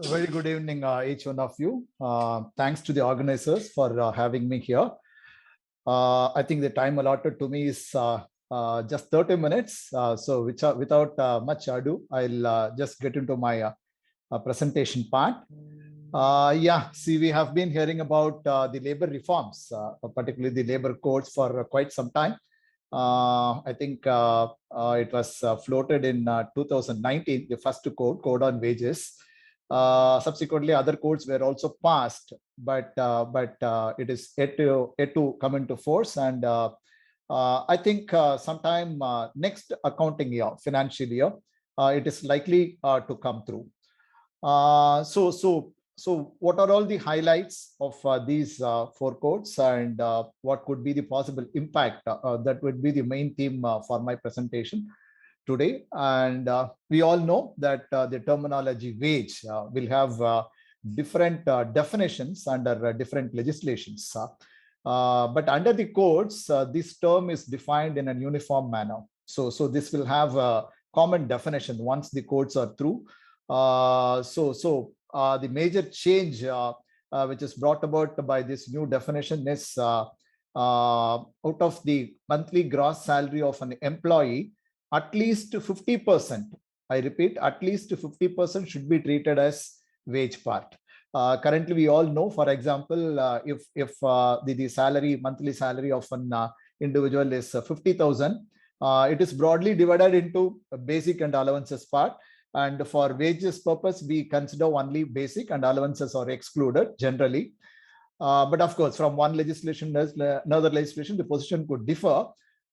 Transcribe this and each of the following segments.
Very good evening, each one of you. Thanks to the organizers for having me here. I think the time allotted to me is just 30 minutes. Without much ado, I'll just get into my presentation part. See, we have been hearing about the labor reforms, particularly the labor codes, for quite some time. I think it was floated in 2019, the first code on wages. Subsequently, other codes were also passed, but it is yet to come into force. And I think sometime next accounting year, financial year, it is likely to come through. So what are all the highlights of these four codes, and what could be the possible impact? That would be the main theme for my presentation today. And we all know that the terminology wage will have different definitions under different legislations. But under the codes, this term is defined in a uniform manner. So this will have a common definition once the codes are through. The major change which is brought about by this new definition is out of the monthly gross salary of an employee, at least 50%, I repeat, at least 50% should be treated as wage part. Currently, we all know, for example, if the monthly salary of an individual is 50,000, it is broadly divided into basic and allowances part. And for wages purpose, we consider only basic, and allowances are excluded generally. But of course, from one legislation to another legislation, the position could differ.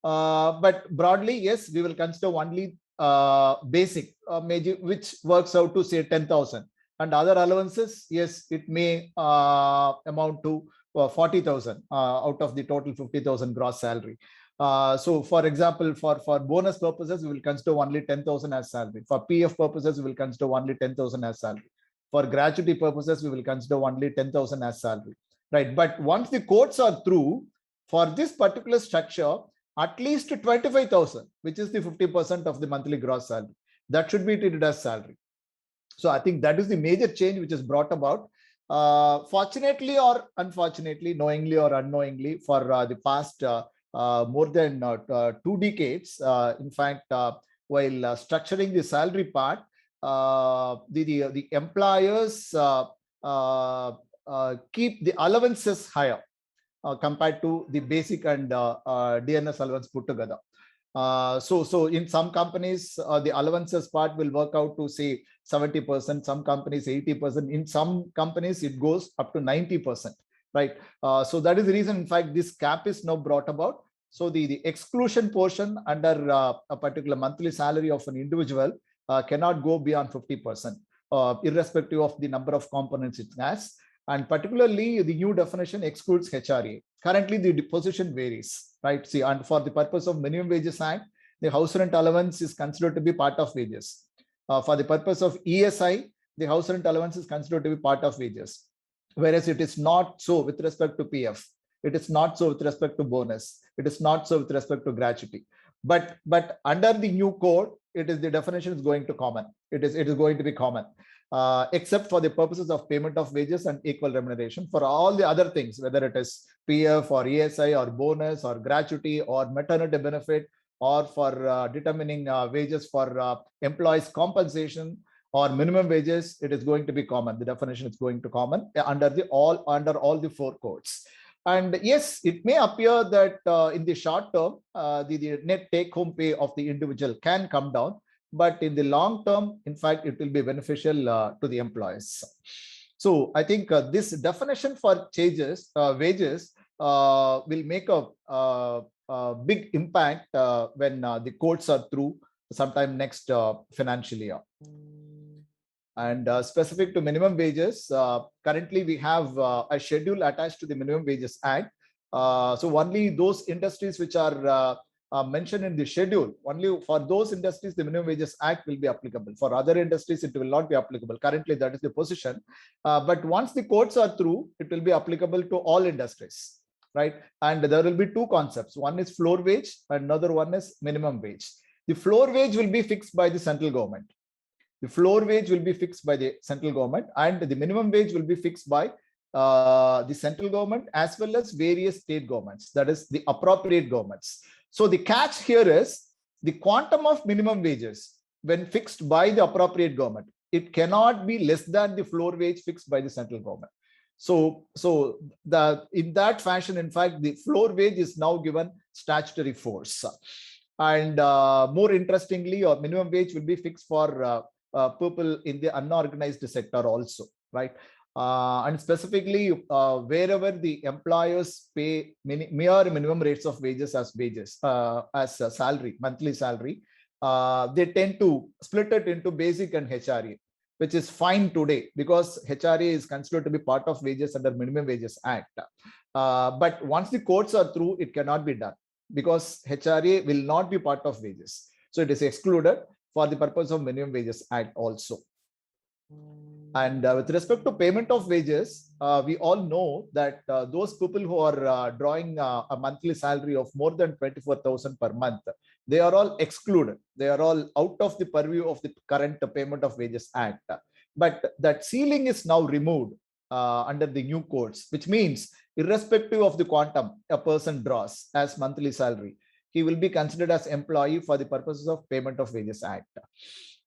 But broadly, yes, we will consider only basic, which works out to say 10,000. And other allowances, yes, it may amount to 40,000 out of the total 50,000 gross salary. So, for example, for bonus purposes, we will consider only 10,000 as salary. For PF purposes, we will consider only 10,000 as salary. For gratuity purposes, we will consider only 10,000 as salary. Right. But once the codes are through, for this particular structure, at least 25,000, which is the 50% of the monthly gross salary, that should be treated as salary. So I think that is the major change which is brought about. Fortunately or unfortunately, knowingly or unknowingly, for the past more than 2 decades, in fact, while structuring the salary part, the employers keep the allowances higher compared to the basic and DNS allowance put together. So in some companies, the allowances part will work out to say 70%, some companies 80%, in some companies it goes up to 90%, right? So that is the reason, in fact, this cap is now brought about. So the exclusion portion under a particular monthly salary of an individual cannot go beyond 50%, irrespective of the number of components it has. And particularly, the new definition excludes HRA. Currently, the position varies, right? See, and for the purpose of Minimum Wages Act, the house rent allowance is considered to be part of wages. For the purpose of ESI, the house rent allowance is considered to be part of wages. Whereas it is not so with respect to PF. It is not so with respect to bonus. It is not so with respect to gratuity. But under the new code, it is the definition is going to common. It is going to be common. Except for the purposes of payment of wages and equal remuneration. For all the other things, whether it is PF or ESI or bonus or gratuity or maternity benefit, or for determining wages for employees' compensation or minimum wages, it is going to be common. The definition is going to common under all the four codes. And yes, it may appear that in the short term, the net take-home pay of the individual can come down, but in the long term, in fact, it will be beneficial to the employees. So I think this definition for wages will make a big impact when the codes are through sometime next financial year. And specific to minimum wages, currently we have a schedule attached to the Minimum Wages Act. So only those industries which are mentioned in the schedule, only for those industries, the Minimum Wages Act will be applicable. For other industries, it will not be applicable. Currently, that is the position. But once the codes are through, it will be applicable to all industries, right? And there will be two concepts. One is floor wage, and another one is minimum wage. The floor wage will be fixed by the central government. The floor wage will be fixed by the central government, and the minimum wage will be fixed by the central government as well as various state governments, that is the appropriate governments. So the catch here is the quantum of minimum wages when fixed by the appropriate government, it cannot be less than the floor wage fixed by the central government. So in that fashion, in fact, the floor wage is now given statutory force. And more interestingly, or minimum wage will be fixed for people in the unorganized sector also, right? And specifically, wherever the employers pay mere minimum rates of wages as a salary, monthly salary, they tend to split it into basic and HRA, which is fine today because HRA is considered to be part of wages under Minimum Wages Act. But once the courts are through, it cannot be done because HRA will not be part of wages. So it is excluded for the purpose of Minimum Wages Act also. And with respect to payment of wages, we all know that those people who are drawing a monthly salary of more than 24,000 per month, they are all excluded. They are all out of the purview of the current Payment of Wages Act. But that ceiling is now removed under the new codes, which means irrespective of the quantum a person draws as monthly salary, he will be considered as employee for the purposes of Payment of Wages Act.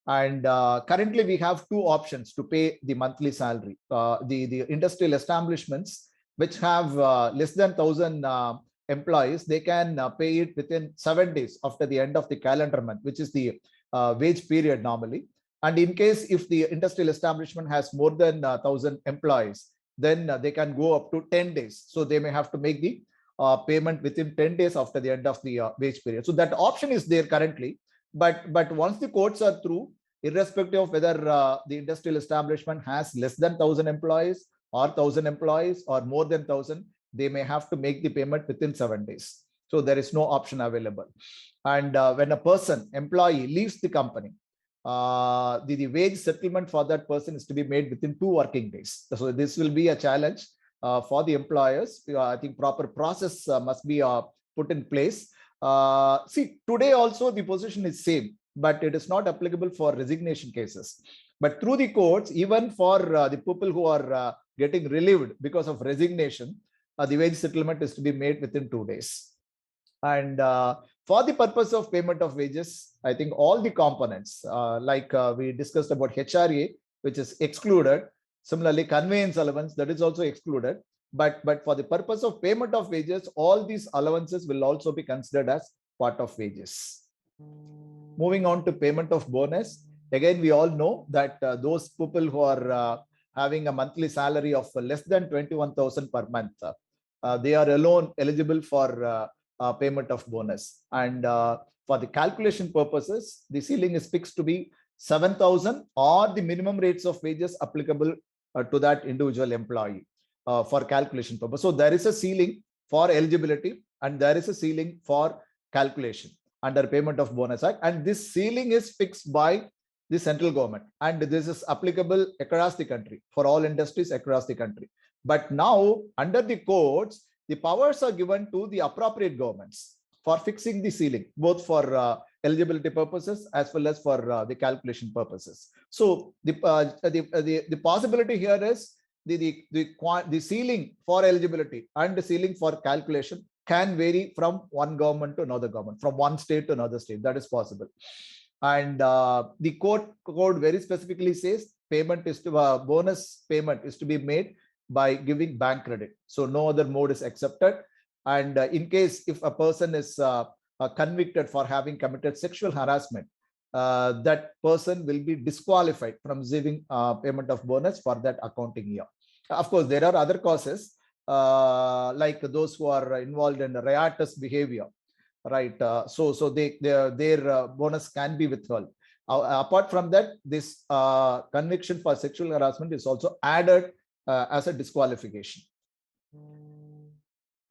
And currently we have two options to pay the monthly salary. The industrial establishments which have less than 1,000 employees, they can pay it within 7 days after the end of the calendar month, which is the wage period normally. And in case if the industrial establishment has more than 1,000 employees, then they can go up to 10 days. So they may have to make the payment within 10 days after the end of the wage period. So that option is there currently. But once the courts are through, irrespective of whether the industrial establishment has less than 1,000 employees or 1,000 employees or more than 1,000, they may have to make the payment within 7 days. So there is no option available. And when a person, employee, leaves the company, the wage settlement for that person is to be made within 2 working days. So this will be a challenge for the employers. I think proper process must be put in place. See, today also the position is same, but it is not applicable for resignation cases. But through the courts, even for the people who are getting relieved because of resignation, the wage settlement is to be made within 2 days. And for the purpose of payment of wages, I think all the components, like we discussed about HRA, which is excluded. Similarly, conveyance allowance, that is also excluded. But for the purpose of payment of wages, all these allowances will also be considered as part of wages. Moving on to payment of bonus. Again, we all know that those people who are having a monthly salary of less than 21,000 per month, they are alone eligible for payment of bonus. And for the calculation purposes, the ceiling is fixed to be 7,000 or the minimum rates of wages applicable to that individual employee for calculation purpose. So there is a ceiling for eligibility and there is a ceiling for calculation under Payment of Bonus Act. And this ceiling is fixed by the central government. And this is applicable across the country for all industries across the country. But now under the codes, the powers are given to the appropriate governments for fixing the ceiling, both for eligibility purposes as well as for the calculation purposes. So the possibility here is the ceiling for eligibility and the ceiling for calculation can vary from one government to another government, from one state to another state. That is possible. And the code very specifically says payment is to bonus payment is to be made by giving bank credit. So no other mode is accepted. And in case if a person is convicted for having committed sexual harassment, that person will be disqualified from receiving payment of bonus for that accounting year. Of course, there are other causes like those who are involved in riotous behavior, right? So their bonus can be withheld. Apart from that, this conviction for sexual harassment is also added as a disqualification.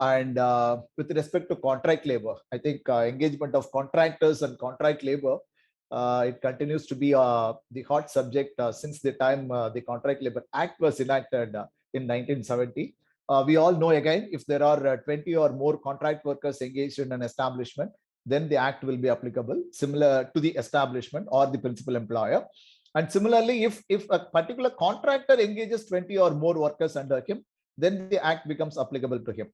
And with respect to contract labor, I think engagement of contractors and contract labor, it continues to be the hot subject since the time the Contract Labor Act was enacted in 1970. We all know, again, if there are 20 or more contract workers engaged in an establishment, then the act will be applicable, similar to the establishment or the principal employer. And similarly, if a particular contractor engages 20 or more workers under him, then the act becomes applicable to him.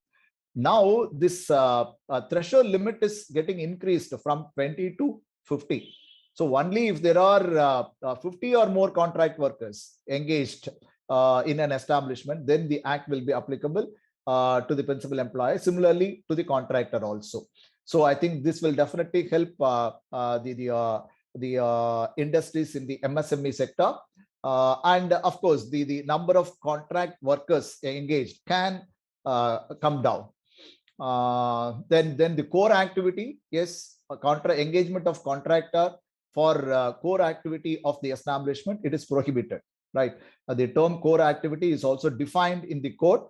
Now, this threshold limit is getting increased from 20 to 50. So only if there are 50 or more contract workers engaged in an establishment, then the act will be applicable to the principal employer. Similarly, to the contractor also. So I think this will definitely help the industries in the MSME sector. And of course, the number of contract workers engaged can come down. Then the core activity, yes, engagement of contractor for core activity of the establishment, it is prohibited, right? The term core activity is also defined in the code,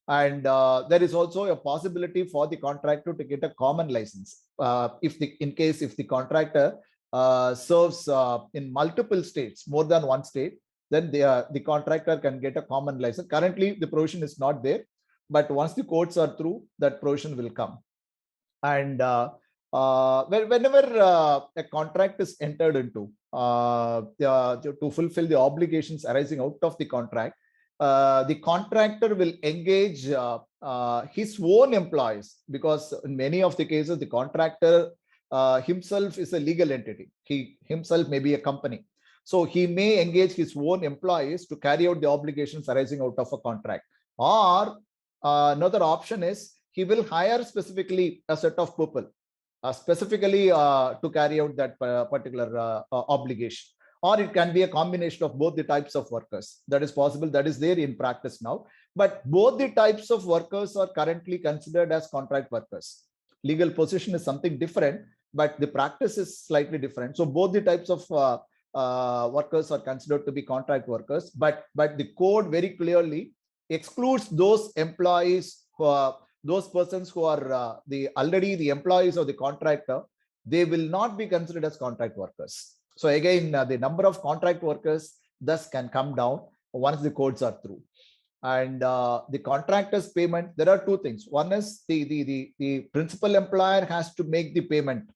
and there is also a possibility for the contractor to get a common license if the contractor serves in multiple states, more than one state, then the contractor can get a common license. Currently, the provision is not there, but once the codes are through, that provision will come. And whenever a contract is entered into to fulfill the obligations arising out of the contract, the contractor will engage his own employees, because in many of the cases, the contractor himself is a legal entity. He himself may be a company. So he may engage his own employees to carry out the obligations arising out of a contract. Or another option is he will hire specifically a set of people specifically to carry out that particular obligation. Or it can be a combination of both the types of workers. That is possible. That is there in practice now. But both the types of workers are currently considered as contract workers. Legal position is something different, but the practice is slightly different. So both the types of workers are considered to be contract workers, but the code very clearly excludes those employees who are those persons who are already the employees of the contractor. They will not be considered as contract workers. So again, the number of contract workers thus can come down once the codes are through. And the contractor's payment, there are two things. One is the principal employer has to make the payment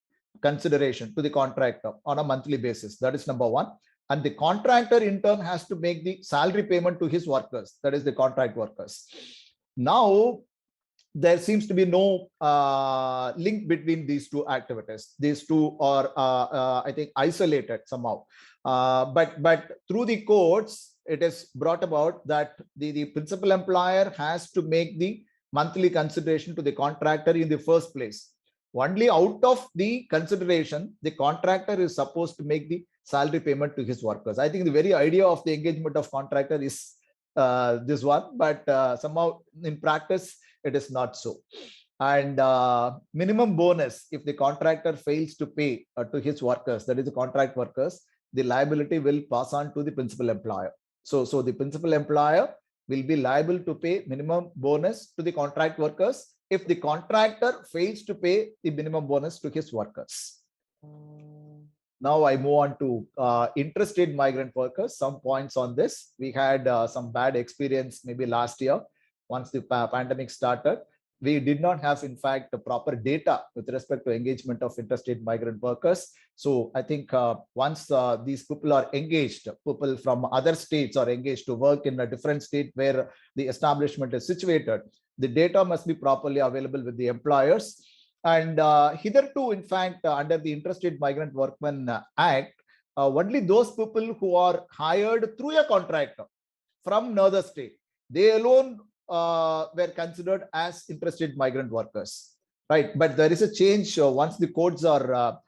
consideration to the contractor on a monthly basis. That is number one. And the contractor in turn has to make the salary payment to his workers. That is the contract workers. Now, there seems to be no link between these two activities. These two are, I think, isolated somehow. But through the codes, it is brought about that the principal employer has to make the monthly consideration to the contractor in the first place. Only out of the consideration, the contractor is supposed to make the salary payment to his workers. I think the very idea of the engagement of contractor is this one, but somehow in practice, it is not so. And minimum bonus, if the contractor fails to pay to his workers, that is the contract workers, the liability will pass on to the principal employer. So the principal employer will be liable to pay minimum bonus to the contract workers if the contractor fails to pay the minimum bonus to his workers. Now I move on to interstate migrant workers. Some points on this. We had some bad experience maybe last year. Once the pandemic started, we did not have, in fact, the proper data with respect to engagement of interstate migrant workers. So I think once these people are engaged, people from other states are engaged to work in a different state where the establishment is situated, the data must be properly available with the employers. And hitherto, in fact, under the Interstate Migrant Workmen Act, only those people who are hired through a contractor from another state, they alone were considered as interstate migrant workers, right? But there is a change once the codes are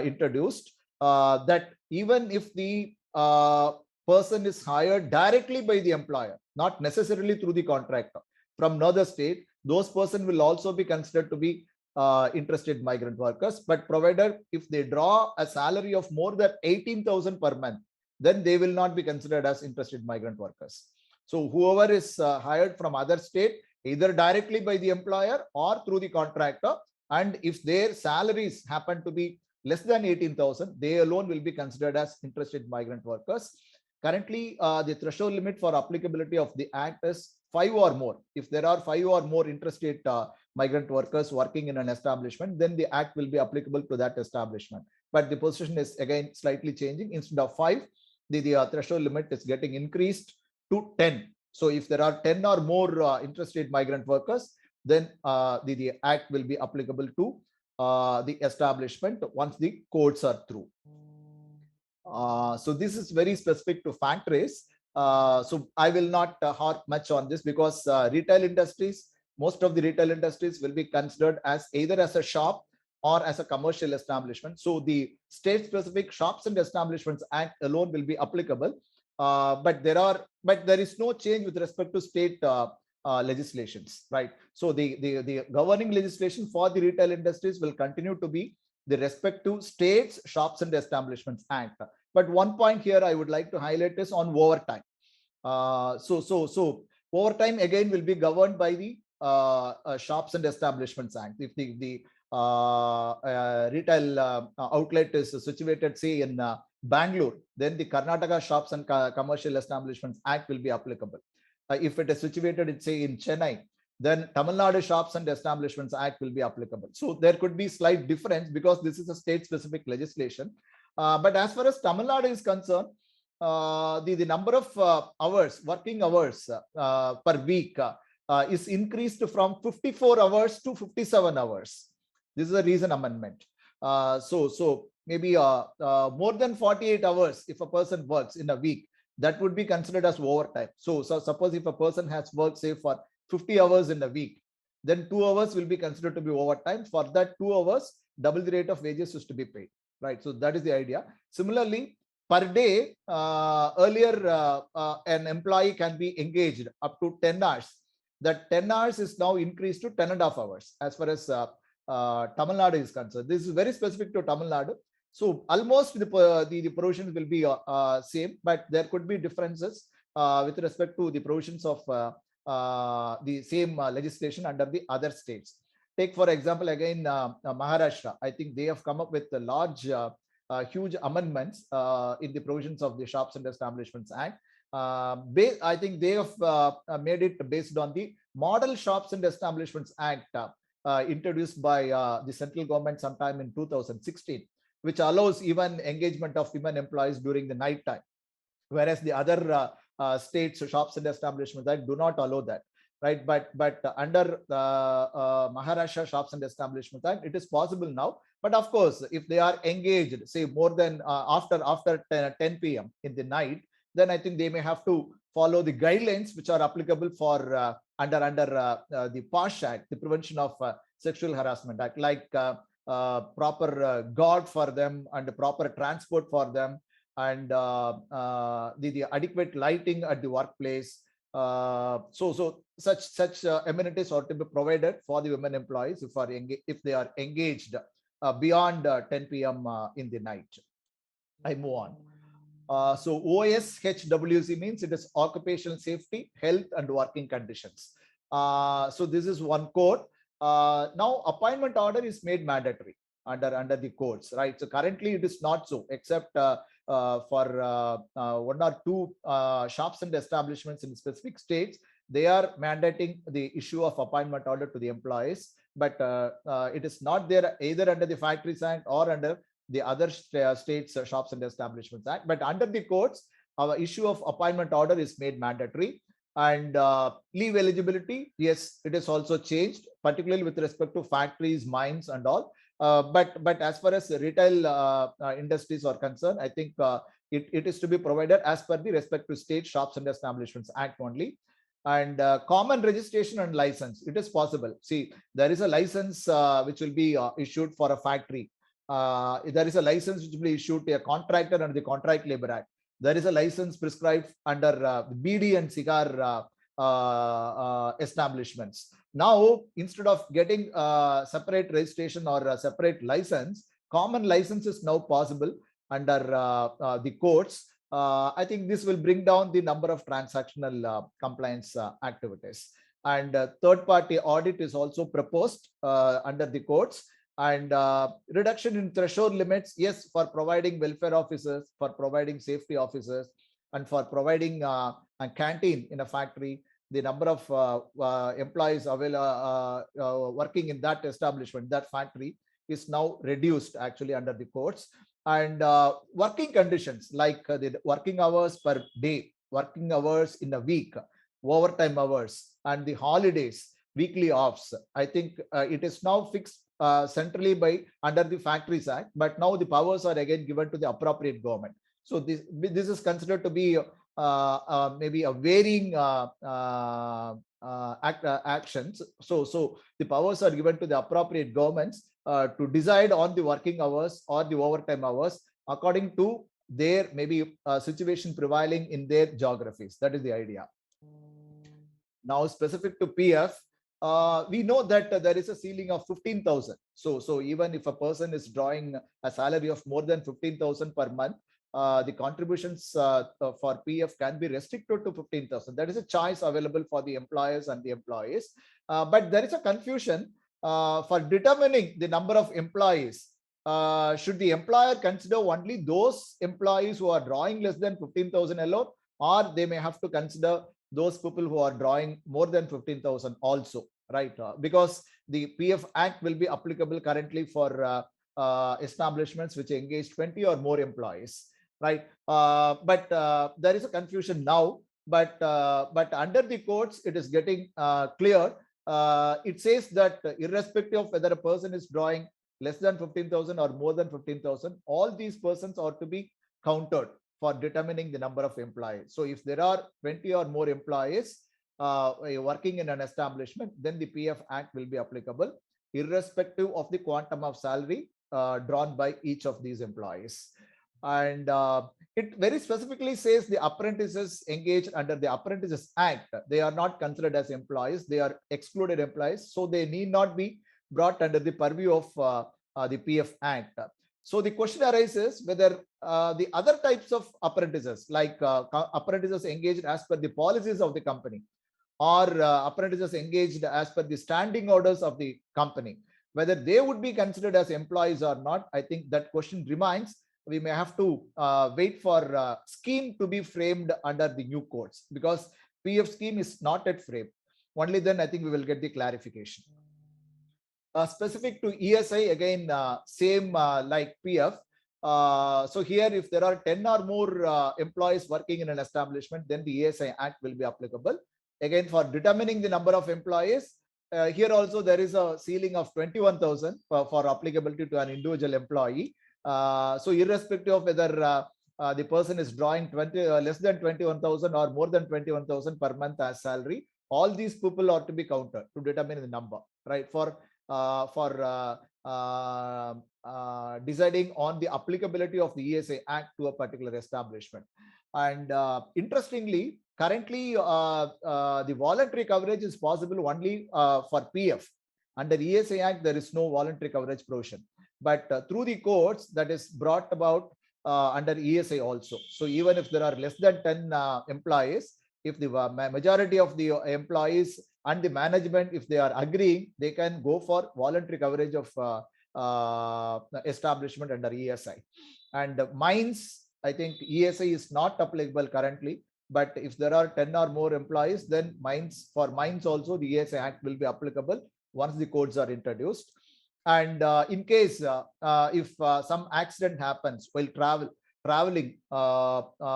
introduced, that even if the person is hired directly by the employer, not necessarily through the contractor, from another state, those person will also be considered to be interstate migrant workers, but provided if they draw a salary of more than 18,000 per month, then they will not be considered as interstate migrant workers. So whoever is hired from other state, either directly by the employer or through the contractor, and if their salaries happen to be less than 18,000, they alone will be considered as interstate migrant workers. Currently, the threshold limit for applicability of the act is 5 or more. If there are 5 or more interstate migrant workers working in an establishment, then the act will be applicable to that establishment. But the position is again slightly changing. Instead of 5, the threshold limit is getting increased to 10. So if there are 10 or more interstate migrant workers, then the act will be applicable to the establishment once the codes are through. So this is very specific to factories. So I will not harp much on this, because retail industries, most of the retail industries will be considered as either as a shop or as a commercial establishment. So the state specific Shops and Establishments Act alone will be applicable. But there is no change with respect to state legislations, right? So the governing legislation for the retail industries will continue to be the respective states Shops and Establishments Act. But one point here I would like to highlight is on overtime. So overtime again will be governed by the Shops and Establishments Act. If the retail outlet is situated, say, in Bangalore, then the Karnataka Shops and Commercial Establishments Act will be applicable. If it is situated, say, in Chennai, then Tamil Nadu Shops and Establishments Act will be applicable. So there could be slight difference because this is a state-specific legislation. But as far as Tamil Nadu is concerned, the number of hours, working hours per week is increased from 54 hours to 57 hours. This is a recent amendment. So maybe more than 48 hours, if a person works in a week, that would be considered as overtime. So suppose if a person has worked, say, for 50 hours in a week, then 2 hours will be considered to be overtime. For that 2 hours, double the rate of wages is to be paid, right? So that is the idea. Similarly, per day, earlier an employee can be engaged up to 10 hours. That 10 hours is now increased to 10.5 hours as far as Tamil Nadu is concerned. This is very specific to Tamil Nadu. So almost the provisions will be same, but there could be differences with respect to the provisions of the same legislation under the other states. Take for example again Maharashtra. I think they have come up with a large, huge amendments in the provisions of the Shops and Establishments Act. I think they have made it based on the Model Shops and Establishments Act introduced by the central government sometime in 2016, which allows even engagement of women employees during the night time, whereas the other states Shops and Establishments Act do not allow that, right? But under the Maharashtra Shops and Establishments Act, it is possible now. But of course, if they are engaged, say, more than after 10 p.m. in the night, then I think they may have to follow the guidelines which are applicable for under the POSH Act, the Prevention of Sexual Harassment Act, like proper guard for them and proper transport for them, and the adequate lighting at the workplace. So such amenities are to be provided for the women employees if they are engaged beyond 10 p.m. in the night. I move on. So OSHWC means it is occupational safety, health, and working conditions. So this is one code. Now appointment order is made mandatory under the codes, right? So currently it is not so, except for one or two shops and establishments in specific states. They are mandating the issue of appointment order to the employees, but it is not there either under the Factories Act or under the other states Shops and Establishments Act. But under the codes, our issue of appointment order is made mandatory. And leave eligibility, yes, it is also changed, particularly with respect to factories, mines, and all. But as far as retail industries are concerned, I think it is to be provided as per the respective state Shops and Establishments Act only. And common registration and license, it is possible. See, there is a license which will be issued for a factory. There is a license which will be issued to a contractor under the Contract Labor Act. There is a license prescribed under BD and cigar establishments. Now, instead of getting separate registration or a separate license, common license is now possible under the courts. I think this will bring down the number of transactional compliance activities. And third-party audit is also proposed under the courts. And reduction in threshold limits, yes, for providing welfare officers, for providing safety officers, and for providing a canteen in a factory. The number of employees working in that establishment, that factory, is now reduced actually under the courts. And working conditions like the working hours per day, working hours in a week, overtime hours, and the holidays, weekly offs. I think it is now fixed centrally by under the Factories Act, but now the powers are again given to the appropriate government. So this is considered to be maybe a varying actions. So the powers are given to the appropriate governments to decide on the working hours or the overtime hours according to their maybe situation prevailing in their geographies. That is the idea. Now, specific to PF, we know that there is a ceiling of 15,000. So even if a person is drawing a salary of more than 15,000 per month, the contributions for PF can be restricted to 15,000. That is a choice available for the employers and the employees. But there is a confusion for determining the number of employees. Should the employer consider only those employees who are drawing less than 15,000 alone, or they may have to consider those people who are drawing more than 15,000 also, right? Because the PF Act will be applicable currently for establishments which engage 20 or more employees, right? But there is a confusion now, but under the courts, it is getting clear. It says that irrespective of whether a person is drawing less than 15,000 or more than 15,000, all these persons are to be counted for determining the number of employees. So if there are 20 or more employees working in an establishment, then the PF Act will be applicable, irrespective of the quantum of salary drawn by each of these employees. And it very specifically says the apprentices engaged under the Apprentices Act, they are not considered as employees, they are excluded employees, so they need not be brought under the purview of the PF Act. So the question arises whether the other types of apprentices, like apprentices engaged as per the policies of the company, or apprentices engaged as per the standing orders of the company, whether they would be considered as employees or not. I think that question remains. We may have to wait for scheme to be framed under the new codes, because PF scheme is not yet framed. Only then I think we will get the clarification. Specific to ESI, again, same like PF. So here, if there are 10 or more employees working in an establishment, then the ESI Act will be applicable. Again, for determining the number of employees, here also there is a ceiling of 21,000 for applicability to an individual employee. So irrespective of whether the person is drawing less than 21,000 or more than 21,000 per month as salary, all these people are to be counted to determine the number, right? For deciding on the applicability of the ESI Act to a particular establishment. And interestingly, currently the voluntary coverage is possible only for PF. Under ESI Act, there is no voluntary coverage provision, but through the courts, that is brought about under ESI also. So even if there are less than 10 employees, if the majority of the employees and the management, if they are agreeing, they can go for voluntary coverage of establishment under ESI. And mines, I think ESI is not applicable currently, but if there are 10 or more employees, then for mines also the ESI Act will be applicable once the codes are introduced. And in case if some accident happens while traveling,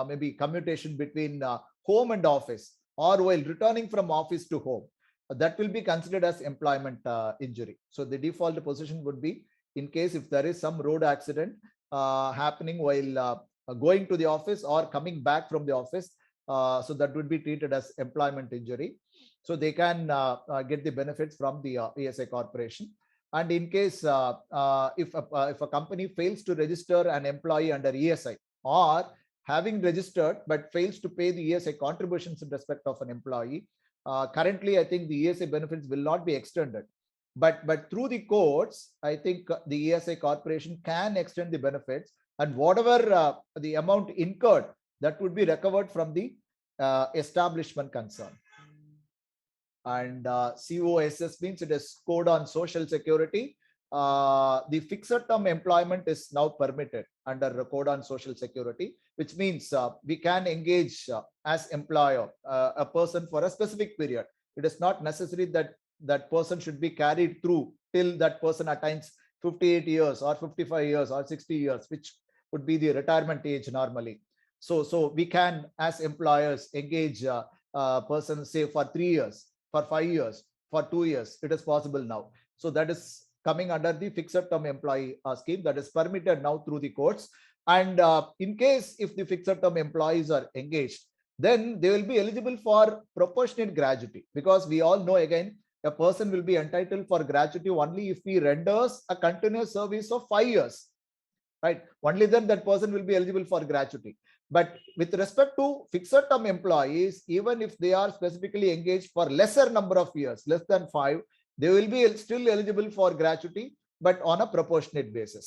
maybe commutation between home and office, or while returning from office to home, that will be considered as employment injury. So the default position would be, in case if there is some road accident happening while going to the office or coming back from the office, so that would be treated as employment injury. So they can get the benefits from the ESI corporation. And in case if a company fails to register an employee under ESI, or having registered but fails to pay the ESI contributions in respect of an employee, currently I think the ESI benefits will not be extended. But through the courts, I think the ESI corporation can extend the benefits, and whatever the amount incurred, that would be recovered from the establishment concerned. And COSS means it is Code on Social Security. The fixed term employment is now permitted under the Code on Social Security, which means we can engage as employer a person for a specific period. It is not necessary that that person should be carried through till that person attains 58 years or 55 years or 60 years, would be the retirement age normally. So we can, as employers, engage persons, say, for 3 years, for 5 years, for 2 years. It is possible now. So that is coming under the fixed term employee scheme that is permitted now through the courts. And in case if the fixed term employees are engaged, then they will be eligible for proportionate gratuity, because we all know, again, a person will be entitled for gratuity only if he renders a continuous service of 5 years, right? Only then that person will be eligible for gratuity. But with respect to fixed term employees, even if they are specifically engaged for lesser number of years, less than 5, they will be still eligible for gratuity, but on a proportionate basis.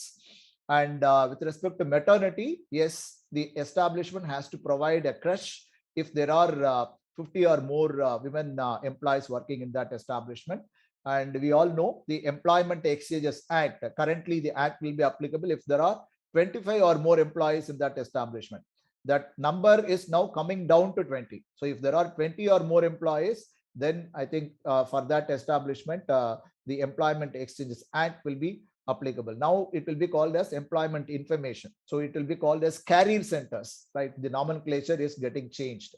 And with respect to maternity, yes, the establishment has to provide a creche if there are 50 or more women employees working in that establishment. And we all know the Employment Exchanges Act. Currently, the act will be applicable if there are 25 or more employees in that establishment. That number is now coming down to 20. So if there are 20 or more employees, then I think for that establishment, the Employment Exchanges Act will be applicable. Now it will be called as employment information. So it will be called as career centers, right? The nomenclature is getting changed.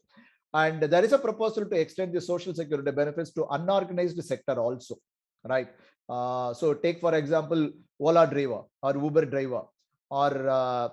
And there is a proposal to extend the social security benefits to unorganized sector also, right? So take, for example, Ola driver or Uber driver, or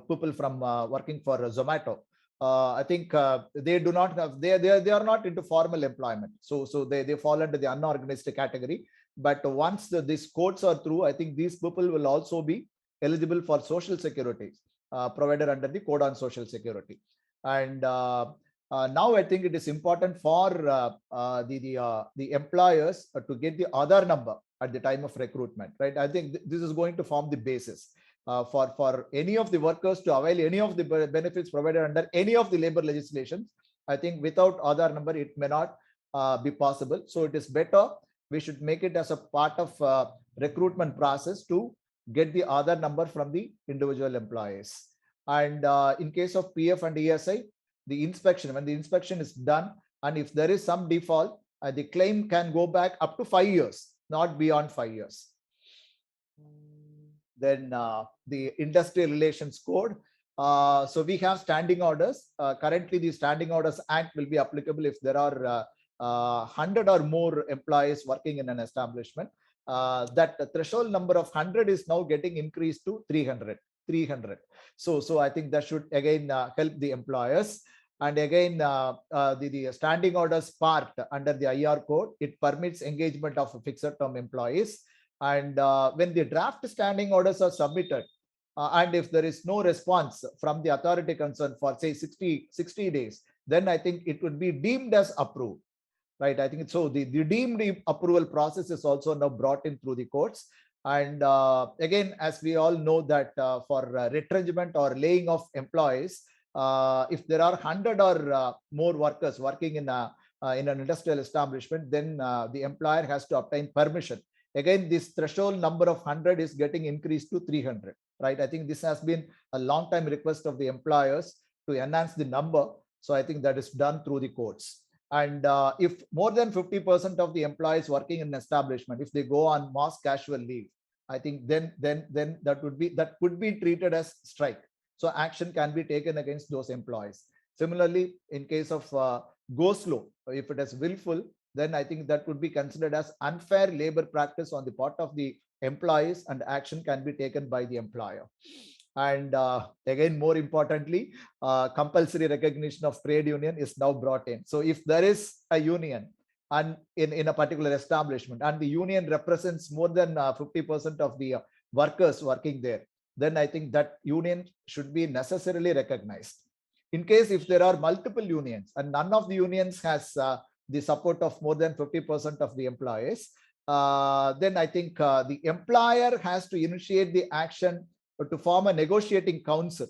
people from working for Zomato. I think they do not have, they are not into formal employment. So they fall under the unorganized category. But once these codes are through, I think these people will also be eligible for social security provided under the code on social security. And now I think it is important for the employers to get the Aadhaar number at the time of recruitment, right? I think this is going to form the basis for any of the workers to avail any of the benefits provided under any of the labor legislations. I think without Aadhaar number, it may not be possible. So it is better we should make it as a part of recruitment process to get the Aadhaar number from the individual employees. And in case of PF and ESI, the inspection, when the inspection is done, and if there is some default, the claim can go back up to 5 years, not beyond 5 years. Then the Industrial Relations Code. So we have standing orders. Currently, the Standing Orders Act will be applicable if there are 100 or more employees working in an establishment. That threshold number of 100 is now getting increased to 300. So I think that should again help the employers. And again, the standing orders part under the IR code, it permits engagement of fixed term employees. And when the draft standing orders are submitted, and if there is no response from the authority concerned for say 60 days, then I think it would be deemed as approved, right? I think so. The deemed approval process is also now brought in through the courts. And again, as we all know that for retrenchment or laying off employees, if there are 100 or more workers working in an industrial establishment, then the employer has to obtain permission. Again, this threshold number of 100 is getting increased to 300, right? I think this has been a long time request of the employers to enhance the number. So I think that is done through the courts. And if more than 50% of the employees working in an establishment, if they go on mass casual leave, I think then that could be treated as strike. So action can be taken against those employees. Similarly, in case of go slow, if it is willful, then I think that would be considered as unfair labor practice on the part of the employees, and action can be taken by the employer. And again, more importantly, compulsory recognition of trade union is now brought in. So if there is a union and in a particular establishment, and the union represents more than 50% of the workers working there, then I think that union should be necessarily recognized. In case if there are multiple unions and none of the unions has the support of more than 50% of the employees, then I think the employer has to initiate the action to form a negotiating council.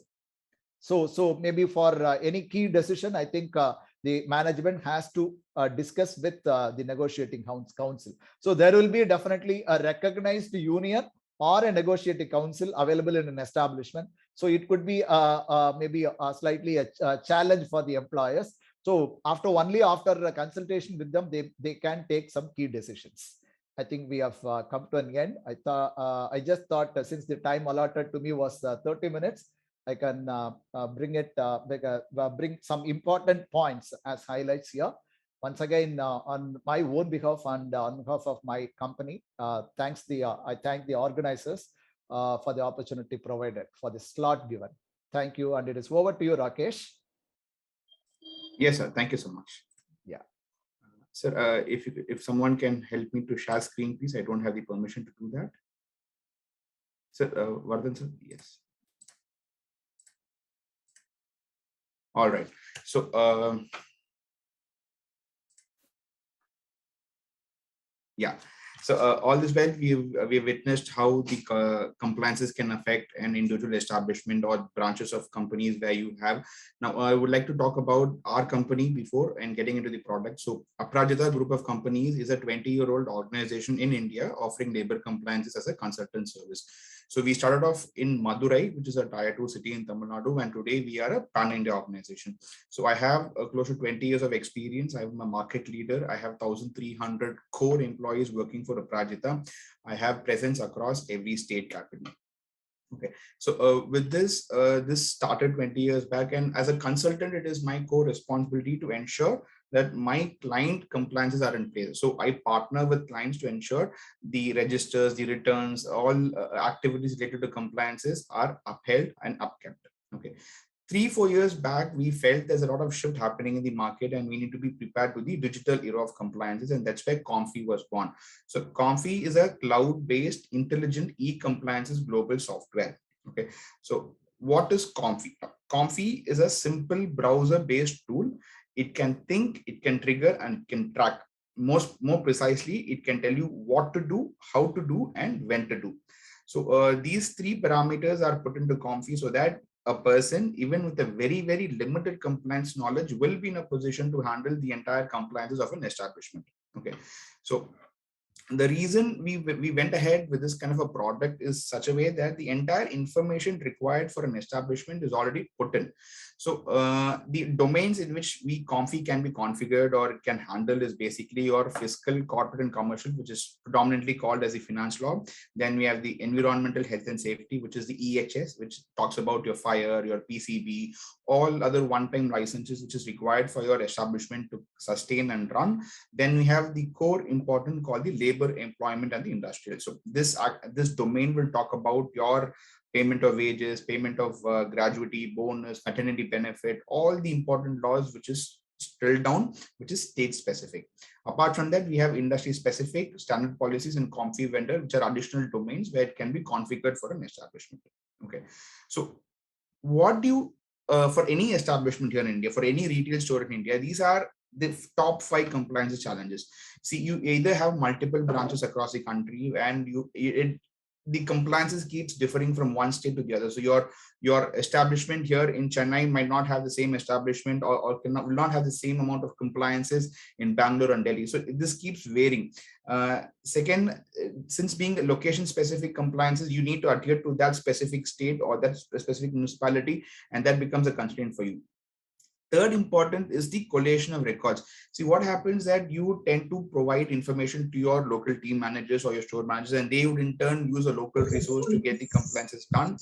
So maybe for any key decision, I think the management has to discuss with the negotiating council. So there will be definitely a recognized union or a negotiating council available in an establishment. So it could be maybe slightly a challenge for the employers. So only after a consultation with them, they can take some key decisions. I think we have come to an end. I just thought since the time allotted to me was 30 minutes, I can bring some important points as highlights here. Once again, on my own behalf and on behalf of my company, I thank the organizers for the opportunity provided, for the slot given. Thank you, and it is over to you, Rakesh. Yes, sir. Thank you so much. Yeah. Sir, if someone can help me to share screen, please. I don't have the permission to do that. Sir, Vardhan, sir, yes. All right. So, yeah. So all this while we've witnessed how the compliances can affect an individual establishment or branches of companies where you have. Now, I would like to talk about our company before and getting into the product. So Aprajita Group of Companies is a 20-year-old organization in India offering labor compliances as a consultant service. So we started off in Madurai, which is a tier 2 city in Tamil Nadu, and today we are a pan-India organization. So I have close to 20 years of experience. I'm a market leader. I have 1,300 core employees working for Aprajita. I have presence across every state capital. Okay, so with this, this started 20 years back, and as a consultant, it is my core responsibility to ensure that my client compliances are in place. So I partner with clients to ensure the registers, the returns, all activities related to compliances are upheld and upkept. Okay. 3-4 years back, we felt there's a lot of shift happening in the market and we need to be prepared to the digital era of compliances, and that's where Comfy was born. So Comfy is a cloud-based intelligent e-compliances global software. Okay, so what is Comfy? Comfy is a simple browser-based tool. It can think, it can trigger, and it can track. More precisely, it can tell you what to do, how to do, and when to do. So these 3 parameters are put into Comfy so that a person, even with a very, very limited compliance knowledge, will be in a position to handle the entire compliances of an establishment. Okay, so the reason we went ahead with this kind of a product is such a way that the entire information required for an establishment is already put in. So the domains in which Comfy can be configured or it can handle is basically your fiscal, corporate, and commercial, which is predominantly called as the finance law. Then we have the environmental, health and safety, which is the EHS, which talks about your fire, your PCB, all other one-time licenses which is required for your establishment to sustain and run. Then we have the core important called the labor, employment, and the industrial. So this domain will talk about your payment of wages, payment of gratuity, bonus, maternity benefit, all the important laws which is drilled down, which is state specific. Apart from that, we have industry specific standard policies and Comfy vendor, which are additional domains where it can be configured for an establishment. Okay, so what do you for any establishment here in India, for any retail store in India, these are the top 5 compliance challenges. See, you either have multiple branches across the country and the compliances keeps differing from one state to the other. So your establishment here in Chennai might not have the same establishment or will not have the same amount of compliances in Bangalore and Delhi. So this keeps varying. Second, since being location specific compliances, you need to adhere to that specific state or that specific municipality, and that becomes a constraint for you. Third important is the collation of records. See, what happens that you tend to provide information to your local team managers or your store managers, and they would in turn use a local resource to get the compliances done.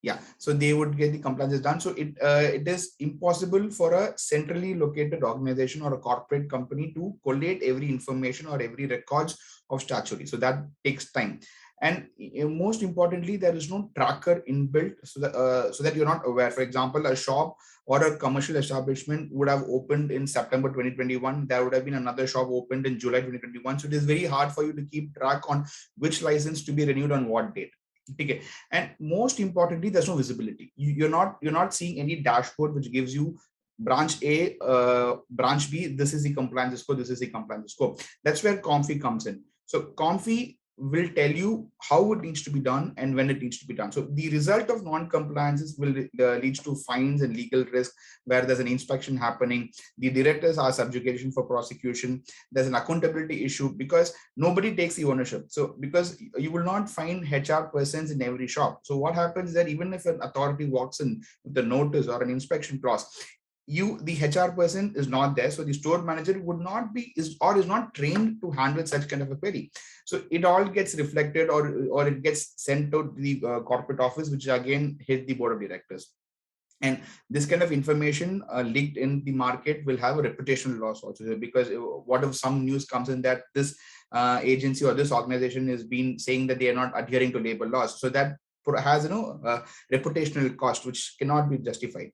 Yeah, so they would get the compliances done. So it is impossible for a centrally located organization or a corporate company to collate every information or every records of statutory. So that takes time. And most importantly, there is no tracker inbuilt so that you're not aware. For example, a shop or a commercial establishment would have opened in September 2021. There would have been another shop opened in July 2021. So it is very hard for you to keep track on which license to be renewed on what date. Okay. And most importantly, there's no visibility. You're not seeing any dashboard which gives you branch A, branch B, this is the compliance score, this is the compliance score. That's where Comfy comes in. So Comfy will tell you how it needs to be done and when it needs to be done. So the result of non-compliances will lead to fines and legal risk where there's an inspection happening. The directors are subjugation for prosecution. There's an accountability issue because nobody takes the ownership. So because you will not find HR persons in every shop. So what happens is that even if an authority walks in with a notice or an inspection clause, the HR person is not there. So the store manager would not be, is not trained to handle such kind of a query. So it all gets reflected, or it gets sent to the corporate office, which again hit the board of directors. And this kind of information leaked in the market will have a reputational loss also, because what if some news comes in that this agency or this organization is been saying that they are not adhering to labor laws, so that has reputational cost which cannot be justified.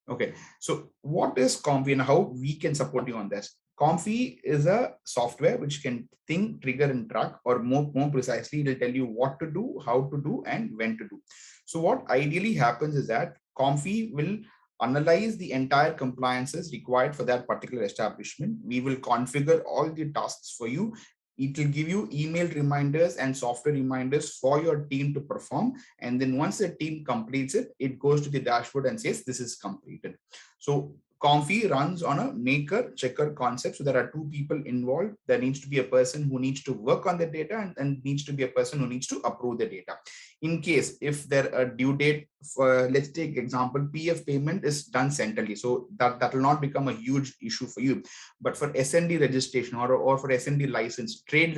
Okay, so what is Comfy and how we can support you on this? Comfy is a software which can think, trigger, and track, or more precisely, it will tell you what to do, how to do, and when to do. So what ideally happens is that Comfy will analyze the entire compliances required for that particular establishment. We will configure all the tasks for you. It will give you email reminders and software reminders for your team to perform. And then once the team completes it, it goes to the dashboard and says, this is completed. So Comfy runs on a maker checker concept. So there are two people involved. There needs to be a person who needs to work on the data, and needs to be a person who needs to approve the data. In case if there a due date for, let's take example, PF payment is done centrally, so that will not become a huge issue for you. But for SND registration or for SND license, trade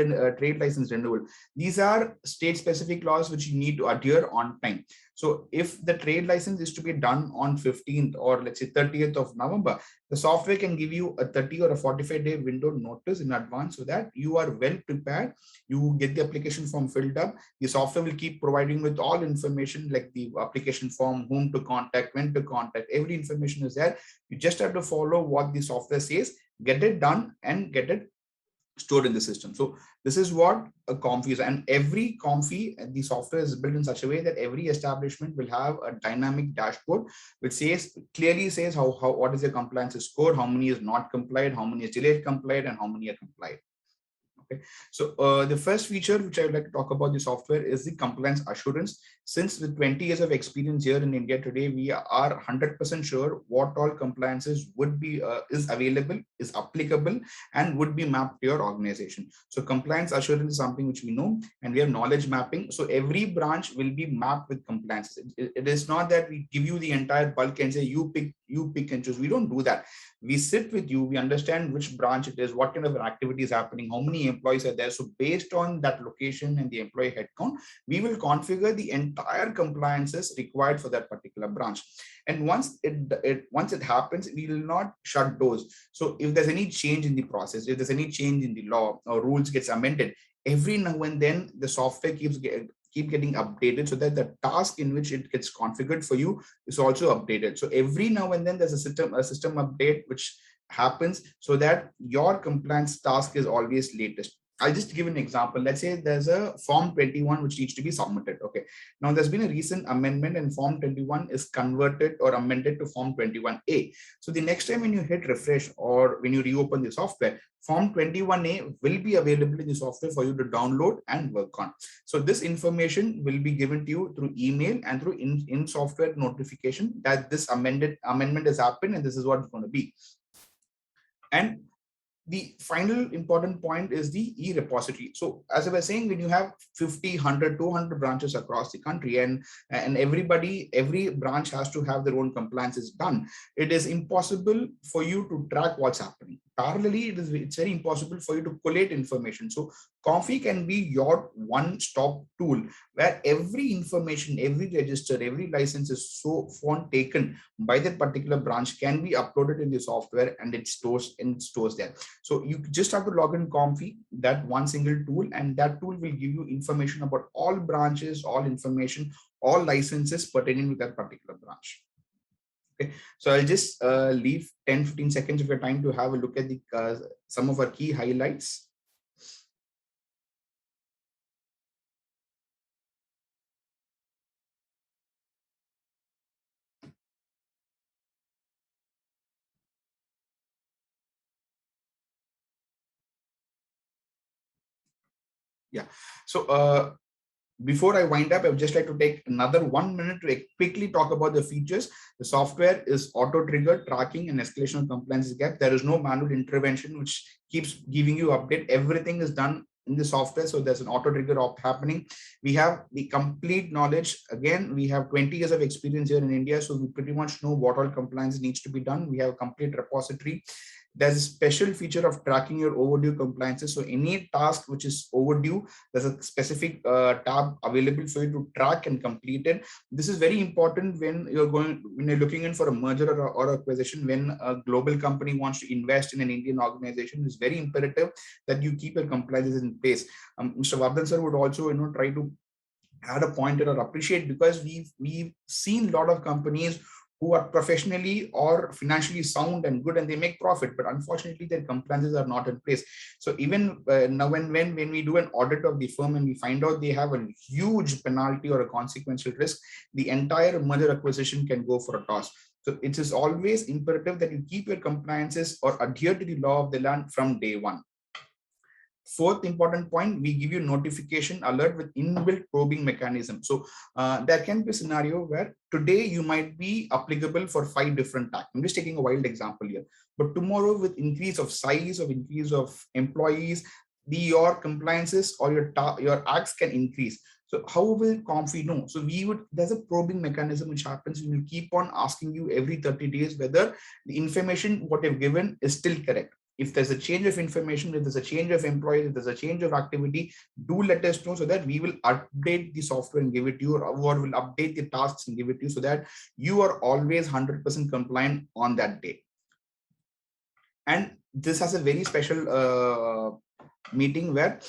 license renewal, these are state specific laws which you need to adhere on time. So if the trade license is to be done on 15th or let's say 30th of November, the software can give you a 30 or a 45-day window notice in advance, so that you are well prepared. You get the application form filled up. The software will keep providing with all information like the application form, whom to contact, when to contact, every information is there. You just have to follow what the software says, get it done, and get it stored in the system. So this is what a Comfy is, and every Comfy, the software is built in such a way that every establishment will have a dynamic dashboard which clearly says how what is your compliance score, how many is not complied, how many is delayed complied, and how many are complied. Okay, so the first feature which I would like to talk about the software is the compliance assurance. Since with 20 years of experience here in India today, we are 100% sure what all compliances would be is available, is applicable, and would be mapped to your organization. So compliance assurance is something which we know, and we have knowledge mapping. So every branch will be mapped with compliances. It is not that we give you the entire bulk and say you pick and choose. We don't do that. We sit with you, we understand which branch it is, what kind of activity is happening, how many employees are there. So based on that location and the employee headcount, we will configure the entire compliances required for that particular branch. And once it happens, we will not shut doors. So if there's any change in the process, if there's any change in the law or rules gets amended, every now and then the software keep getting updated, so that the task in which it gets configured for you is also updated. So every now and then there's a system update which happens, so that your compliance task is always latest. I'll just give an example. Let's say there's a form 21 which needs to be submitted. Okay, now there's been a recent amendment and form 21 is converted or amended to form 21A. So the next time when you hit refresh or when you reopen the software, form 21A will be available in the software for you to download and work on. So this information will be given to you through email and through in software notification that this amendment has happened and this is what it's going to be. And the final important point is the e-repository. So as I was saying, when you have 50, 100, 200 branches across the country, and every branch has to have their own compliances done, it is impossible for you to track what's happening. Parallelly, it's very impossible for you to collate information. So Comfy can be your one-stop tool where every information, every register, every license is taken by that particular branch can be uploaded in the software, and it stores there. So you just have to log in Comfy, that one single tool, and that tool will give you information about all branches, all information, all licenses pertaining to that particular branch. Okay, so I'll just leave 10-15 seconds of your time to have a look at the some of our key highlights. Yeah, so before I wind up, I would just like to take another 1 minute to quickly talk about the features. The software is auto-triggered tracking and escalation of compliance gap. There is no manual intervention which keeps giving you update. Everything is done in the software. So there's an auto trigger happening. We have the complete knowledge. Again, we have 20 years of experience here in India. So we pretty much know what all compliance needs to be done. We have a complete repository. There's a special feature of tracking your overdue compliances. So any task which is overdue, there's a specific tab available for you to track and complete it. This is very important when you're looking in for a merger or acquisition. When a global company wants to invest in an Indian organization, it's very imperative that you keep your compliances in place. Mr. Vardhan sir would also, try to add a point or appreciate, because we've seen a lot of companies who are professionally or financially sound and good, and they make profit, but unfortunately their compliances are not in place. So even now, when we do an audit of the firm and we find out they have a huge penalty or a consequential risk, the entire merger acquisition can go for a toss. So it is always imperative that you keep your compliances or adhere to the law of the land from day one. Fourth important point, we give you notification alert with inbuilt probing mechanism. So there can be a scenario where today you might be applicable for 5 different tax. I'm just taking a wild example here, but tomorrow with increase of size, of increase of employees, your compliances or your acts can increase. So how will Comfy know? So there's a probing mechanism which happens. We will keep on asking you every 30 days whether the information what you've given is still correct. If there's a change of information, if there's a change of employees, if there's a change of activity, do let us know so that we will update the software and give it to you, or will update the tasks and give it to you, so that you are always 100% compliant on that day. And this has a very special meeting where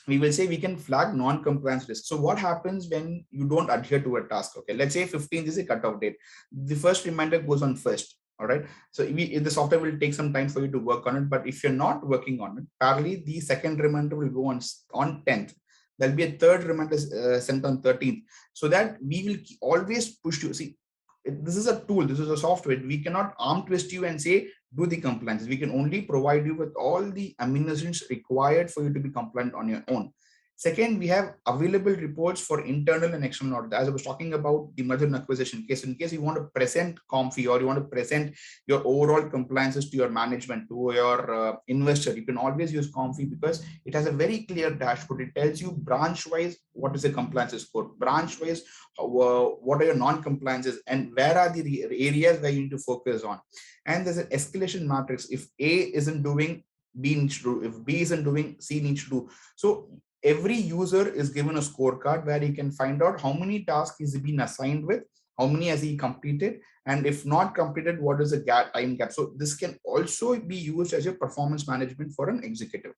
we will say we can flag non-compliance risk. So what happens when you don't adhere to a task? Okay, let's say 15th is a cutoff date. The first reminder goes on first. All right. So the software will take some time for you to work on it. But if you're not working on it, parallelly, the second reminder will go on 10th. There'll be a third reminder sent on 13th. So that we will always push you. See, this is a tool. This is a software. We cannot arm twist you and say, do the compliance. We can only provide you with all the amino acids required for you to be compliant on your own. Second, we have available reports for internal and external audit. As I was talking about the merger and acquisition case, in case you want to present Comfy or you want to present your overall compliances to your management, to your investor, you can always use Comfy because it has a very clear dashboard. It tells you branch-wise what is the compliance score, branch-wise what are your non-compliances, and where are the areas where you need to focus on. And there's an escalation matrix. If A isn't doing, B needs to do. If B isn't doing, C needs to do. So every user is given a scorecard where he can find out how many tasks he's been assigned with, how many has he completed, and if not completed, what is the time gap. So this can also be used as a performance management for an executive.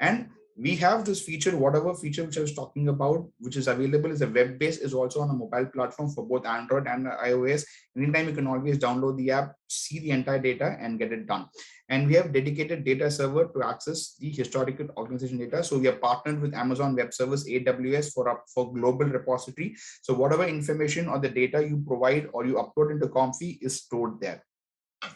And we have this feature, whatever feature which I was talking about, which is available as a web-based, is also on a mobile platform for both Android and iOS. Anytime you can always download the app, see the entire data and get it done. And we have dedicated data server to access the historical organization data. So we are partnered with Amazon Web Service, AWS for global repository. So whatever information or the data you provide or you upload into Comfy is stored there.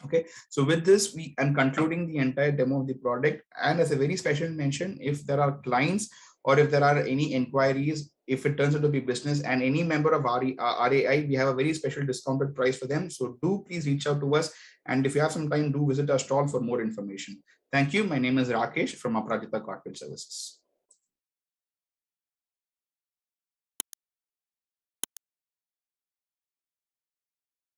Okay, so with this, I'm concluding the entire demo of the product. And as a very special mention, if there are clients or if there are any inquiries, if it turns out to be business and any member of RAI, we have a very special discounted price for them. So do please reach out to us. And if you have some time, do visit our stall for more information. Thank you. My name is Rakesh from Aparajita Corporate Services.